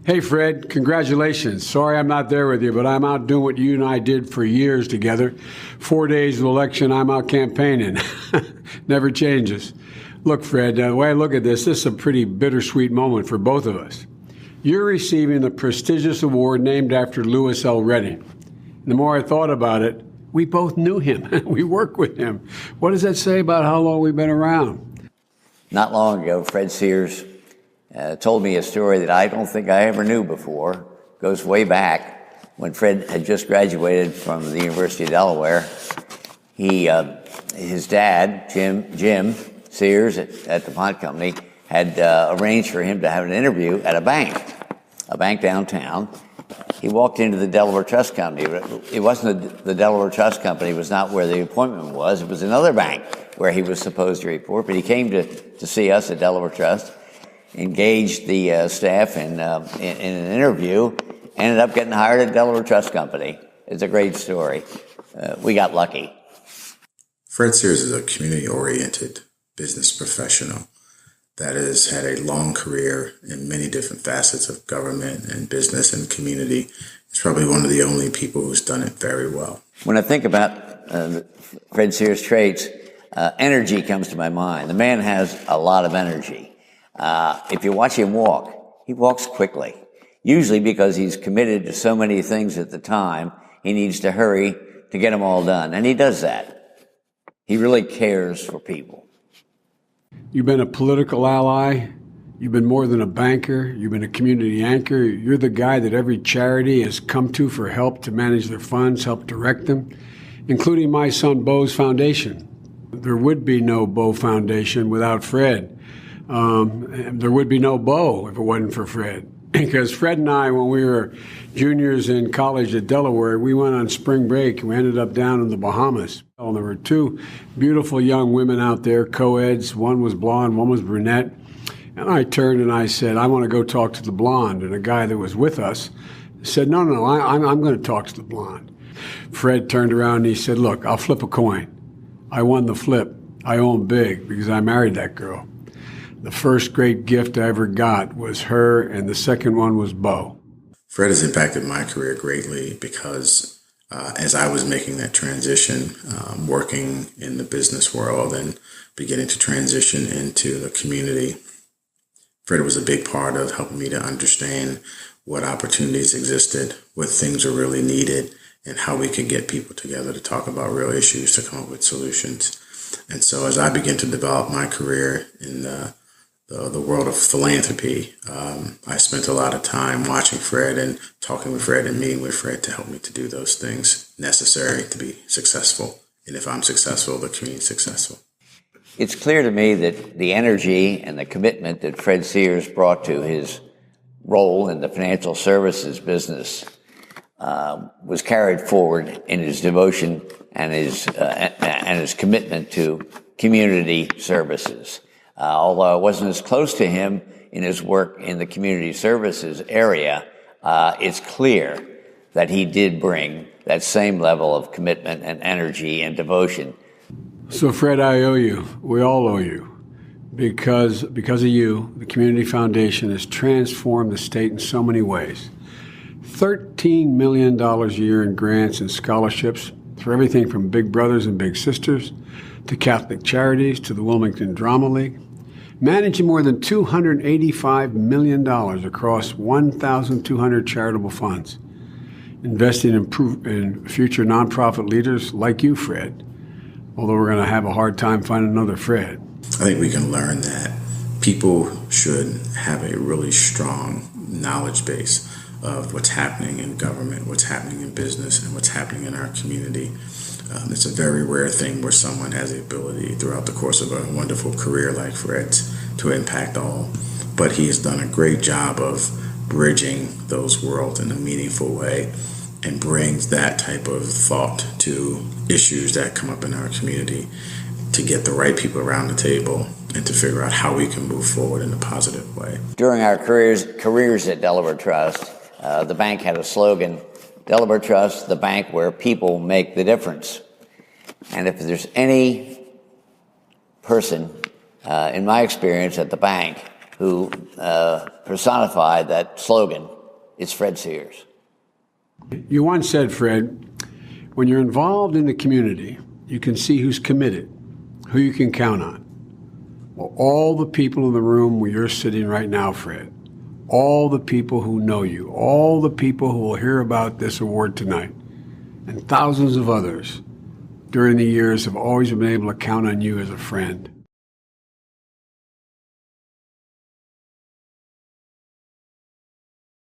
Hey, Fred, congratulations. Sorry I'm not there with you, but I'm out doing what you and I did for years together. 4 days of election, I'm out campaigning. Never changes. Look, Fred, the way I look at this is a pretty bittersweet moment for both of us. You're receiving the prestigious award named after Louis L. Redding. The more I thought about it, we both knew him. We worked with him. What does that say about how long we've been around? Not long ago, Fred Sears told me a story that I don't think I ever knew before. Goes way back when Fred had just graduated from the University of Delaware. His dad, Jim Sears at the Pond Company, had arranged for him to have an interview at a bank downtown. He walked into the Delaware Trust Company. It wasn't the Delaware Trust Company. It was not where the appointment was. It was another bank where he was supposed to report. But he came to see us at Delaware Trust, engaged the staff in an interview, ended up getting hired at Delaware Trust Company. It's a great story. We got lucky. Fred Sears is a community-oriented business professional that has had a long career in many different facets of government and business and community. He's probably one of the only people who's done it very well. When I think about Fred Sears' traits, energy comes to my mind. The man has a lot of energy. If you watch him walk, he walks quickly, usually because he's committed to so many things at the time, he needs to hurry to get them all done. And he does that. He really cares for people. You've been a political ally. You've been more than a banker. You've been a community anchor. You're the guy that every charity has come to for help to manage their funds, help direct them, including my son Bo's foundation. There would be no Bo Foundation without Fred. There would be no Bo if it wasn't for Fred. Because Fred and I, when we were juniors in college at Delaware, we went on spring break. We ended up down in the Bahamas. And there were two beautiful young women out there, co-eds. One was blonde, one was brunette. And I turned and I said, I want to go talk to the blonde. And a guy that was with us said, no, I'm going to talk to the blonde. Fred turned around and he said, look, I'll flip a coin. I won the flip. I own big because I married that girl. The first great gift I ever got was her, and the second one was Bo. Fred has impacted my career greatly because as I was making that transition, working in the business world and beginning to transition into the community, Fred was a big part of helping me to understand what opportunities existed, what things were really needed, and how we could get people together to talk about real issues, to come up with solutions. And so as I began to develop my career in the world of philanthropy, I spent a lot of time watching Fred and talking with Fred and meeting with Fred to help me to do those things necessary to be successful. And if I'm successful, the community is successful. It's clear to me that the energy and the commitment that Fred Sears brought to his role in the financial services business was carried forward in his devotion and his commitment to community services. Although I wasn't as close to him in his work in the community services area, it's clear that he did bring that same level of commitment and energy and devotion. So, Fred, I owe you. We all owe you. Because of you, the Community Foundation has transformed the state in so many ways. $13 million a year in grants and scholarships for everything from Big Brothers and Big Sisters to Catholic Charities to the Wilmington Drama League. Managing more than $285 million across 1,200 charitable funds. Investing in future nonprofit leaders like you, Fred. Although we're going to have a hard time finding another Fred. I think we can learn that people should have a really strong knowledge base of what's happening in government, what's happening in business, and what's happening in our community. It's a very rare thing where someone has the ability throughout the course of a wonderful career like Fred's to impact all. But he has done a great job of bridging those worlds in a meaningful way and brings that type of thought to issues that come up in our community to get the right people around the table and to figure out how we can move forward in a positive way. During our careers at Delaware Trust, the bank had a slogan, Delaware Trust, the bank where people make the difference. And if there's any person, in my experience at the bank, who personified that slogan, it's Fred Sears. You once said, Fred, when you're involved in the community, you can see who's committed, who you can count on. Well, all the people in the room where you're sitting right now, Fred, all the people who know you, all the people who will hear about this award tonight, and thousands of others during the years have always been able to count on you as a friend.